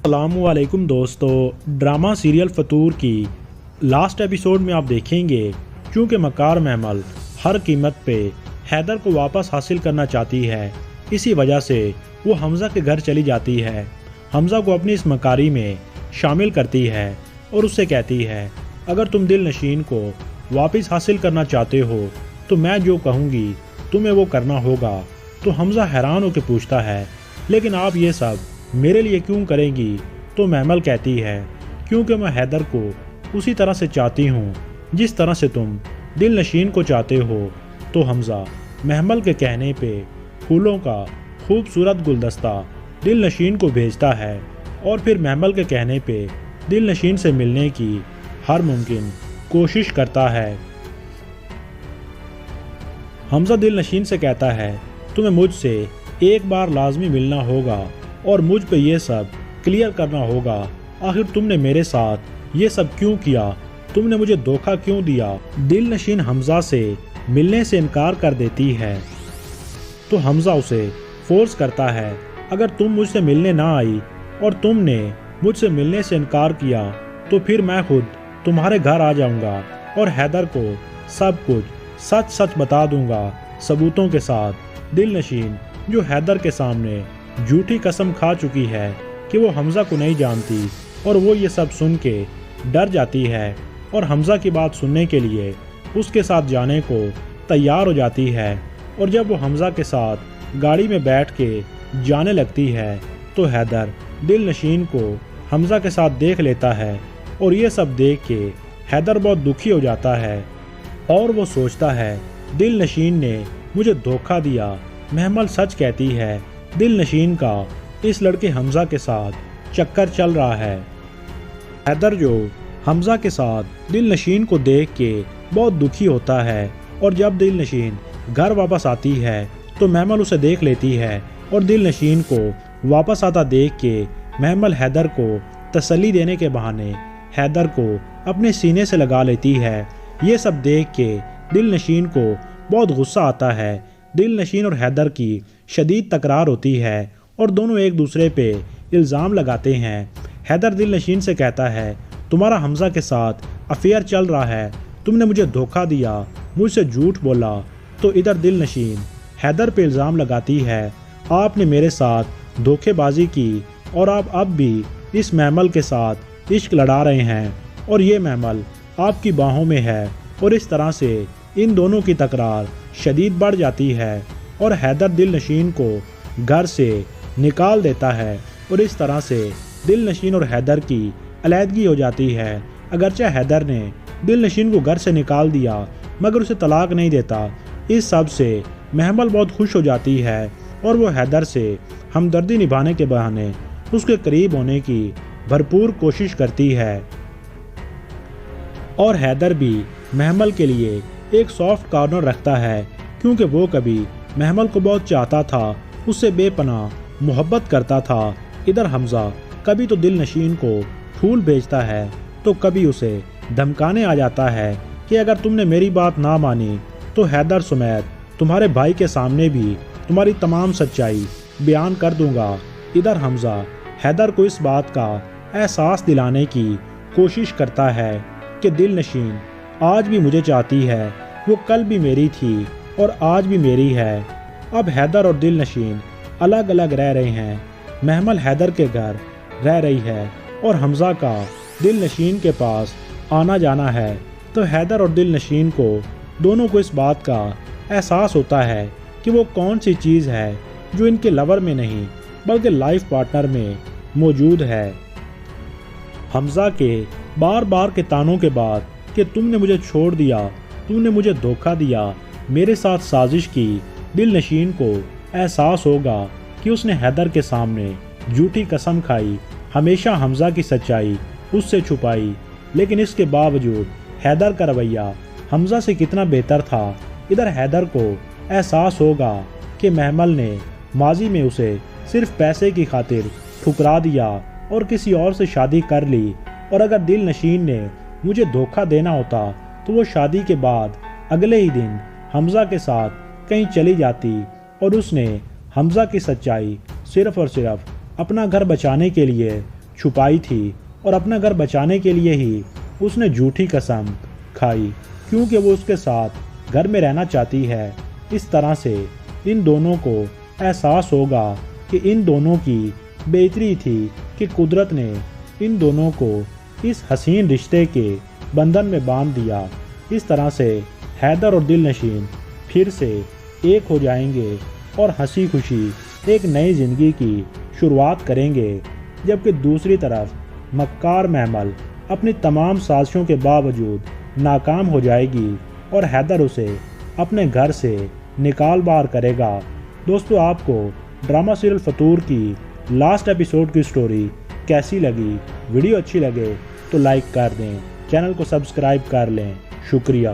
السلام علیکم دوستو، ڈرامہ سیریل فطور کی لاسٹ ایپیسوڈ میں آپ دیکھیں گے چونکہ مکار محمل ہر قیمت پہ حیدر کو واپس حاصل کرنا چاہتی ہے، اسی وجہ سے وہ حمزہ کے گھر چلی جاتی ہے، حمزہ کو اپنی اس مکاری میں شامل کرتی ہے اور اس سے کہتی ہے اگر تم دل نشین کو واپس حاصل کرنا چاہتے ہو تو میں جو کہوں گی تمہیں وہ کرنا ہوگا۔ تو حمزہ حیران ہو کے پوچھتا ہے لیکن آپ یہ سب میرے لیے کیوں کریں گی؟ تو محمل کہتی ہے کیونکہ میں حیدر کو اسی طرح سے چاہتی ہوں جس طرح سے تم دل نشین کو چاہتے ہو۔ تو حمزہ محمل کے کہنے پہ پھولوں کا خوبصورت گلدستہ دل نشین کو بھیجتا ہے اور پھر محمل کے کہنے پہ دل نشین سے ملنے کی ہر ممکن کوشش کرتا ہے۔ حمزہ دل نشین سے کہتا ہے تمہیں مجھ سے ایک بار لازمی ملنا ہوگا اور مجھ پہ یہ سب کلیئر کرنا ہوگا، آخر تم نے میرے ساتھ یہ سب کیوں کیا؟ تم نے مجھے دھوکہ کیوں دیا؟ دل نشین حمزہ سے ملنے سے انکار کر دیتی ہے تو حمزہ اسے فورس کرتا ہے اگر تم مجھ سے ملنے نہ آئی اور تم نے مجھ سے ملنے سے انکار کیا تو پھر میں خود تمہارے گھر آ جاؤں گا اور حیدر کو سب کچھ سچ سچ بتا دوں گا ثبوتوں کے ساتھ۔ دل نشین جو حیدر کے سامنے جھوٹی قسم کھا چکی ہے کہ وہ حمزہ کو نہیں جانتی اور وہ یہ سب سن کے ڈر جاتی ہے اور حمزہ کی بات سننے کے لیے اس کے ساتھ جانے کو تیار ہو جاتی ہے، اور جب وہ حمزہ کے ساتھ گاڑی میں بیٹھ کے جانے لگتی ہے تو حیدر دل نشین کو حمزہ کے ساتھ دیکھ لیتا ہے اور یہ سب دیکھ کے حیدر بہت دکھی ہو جاتا ہے اور وہ سوچتا ہے دل نشین نے مجھے دھوکہ دیا۔ محمل سچ کہتی ہے دل نشین کا اس لڑکے حمزہ کے ساتھ چکر چل رہا ہے۔ حیدر جو حمزہ کے ساتھ دل نشین کو دیکھ کے بہت دکھی ہوتا ہے اور جب دل نشین گھر واپس آتی ہے تو محمل اسے دیکھ لیتی ہے اور دل نشین کو واپس آتا دیکھ کے محمل حیدر کو تسلی دینے کے بہانے حیدر کو اپنے سینے سے لگا لیتی ہے۔ یہ سب دیکھ کے دل نشین کو بہت غصہ آتا ہے۔ دل نشین اور حیدر کی شدید تکرار ہوتی ہے اور دونوں ایک دوسرے پہ الزام لگاتے ہیں۔ حیدر دل نشین سے کہتا ہے تمہارا حمزہ کے ساتھ افیئر چل رہا ہے، تم نے مجھے دھوکہ دیا، مجھ سے جھوٹ بولا۔ تو ادھر دل نشین حیدر پہ الزام لگاتی ہے آپ نے میرے ساتھ دھوکے بازی کی اور آپ اب بھی اس محمل کے ساتھ عشق لڑا رہے ہیں اور یہ محمل آپ کی باہوں میں ہے، اور اس طرح سے ان دونوں کی تکرار شدید بڑھ جاتی ہے اور حیدر دل نشین کو گھر سے نکال دیتا ہے اور اس طرح سے دل نشین اور حیدر کی علیحدگی ہو جاتی ہے۔ اگرچہ حیدر نے دل نشین کو گھر سے نکال دیا مگر اسے طلاق نہیں دیتا۔ اس سب سے محمل بہت خوش ہو جاتی ہے اور وہ حیدر سے ہمدردی نبھانے کے بہانے اس کے قریب ہونے کی بھرپور کوشش کرتی ہے، اور حیدر بھی محمل کے لیے ایک سافٹ کارنر رکھتا ہے کیونکہ وہ کبھی محمل کو بہت چاہتا تھا، اس سے بے پناہ محبت کرتا تھا۔ ادھر حمزہ کبھی تو دل نشین کو پھول بھیجتا ہے تو کبھی اسے دھمکانے آ جاتا ہے کہ اگر تم نے میری بات نہ مانی تو حیدر سمیت تمہارے بھائی کے سامنے بھی تمہاری تمام سچائی بیان کر دوں گا۔ ادھر حمزہ حیدر کو اس بات کا احساس دلانے کی کوشش کرتا ہے کہ دل نشین آج بھی مجھے چاہتی ہے، وہ کل بھی میری تھی اور آج بھی میری ہے۔ اب حیدر اور دل نشین الگ الگ رہ رہے ہیں، محمل حیدر کے گھر رہ رہی ہے اور حمزہ کا دل نشین کے پاس آنا جانا ہے۔ تو حیدر اور دل نشین کو دونوں کو اس بات کا احساس ہوتا ہے کہ وہ کون سی چیز ہے جو ان کے لور میں نہیں بلکہ لائف پارٹنر میں موجود ہے۔ حمزہ کے بار بار کے تانوں کے بعد کہ تم نے مجھے چھوڑ دیا، تم نے مجھے دھوکہ دیا، میرے ساتھ سازش کی، دل نشین کو احساس ہوگا کہ اس نے حیدر کے سامنے جھوٹی قسم کھائی، ہمیشہ حمزہ کی سچائی اس سے چھپائی، لیکن اس کے باوجود حیدر کا رویہ حمزہ سے کتنا بہتر تھا۔ ادھر حیدر کو احساس ہوگا کہ محمل نے ماضی میں اسے صرف پیسے کی خاطر ٹھکرا دیا اور کسی اور سے شادی کر لی، اور اگر دل نشین نے مجھے دھوکہ دینا ہوتا تو وہ شادی کے بعد اگلے ہی دن حمزہ کے ساتھ کہیں چلی جاتی اور اس نے حمزہ کی سچائی صرف اور صرف اپنا گھر بچانے کے لیے چھپائی تھی اور اپنا گھر بچانے کے لیے ہی اس نے جھوٹی قسم کھائی، کیونکہ وہ اس کے ساتھ گھر میں رہنا چاہتی ہے۔ اس طرح سے ان دونوں کو احساس ہوگا کہ ان دونوں کی بہتری تھی کہ قدرت نے ان دونوں کو اس حسین رشتے کے بندھن میں باندھ دیا۔ اس طرح سے حیدر اور دل نشین پھر سے ایک ہو جائیں گے اور ہنسی خوشی ایک نئی زندگی کی شروعات کریں گے، جبکہ دوسری طرف مکار محمل اپنی تمام سازشوں کے باوجود ناکام ہو جائے گی اور حیدر اسے اپنے گھر سے نکال باہر کرے گا۔ دوستو، آپ کو ڈرامہ سیریل فتور کی لاسٹ ایپیسوڈ کی سٹوری کیسی لگی؟ ویڈیو اچھی لگے تو لائک کر دیں، چینل کو سبسکرائب کر لیں۔ شکریہ۔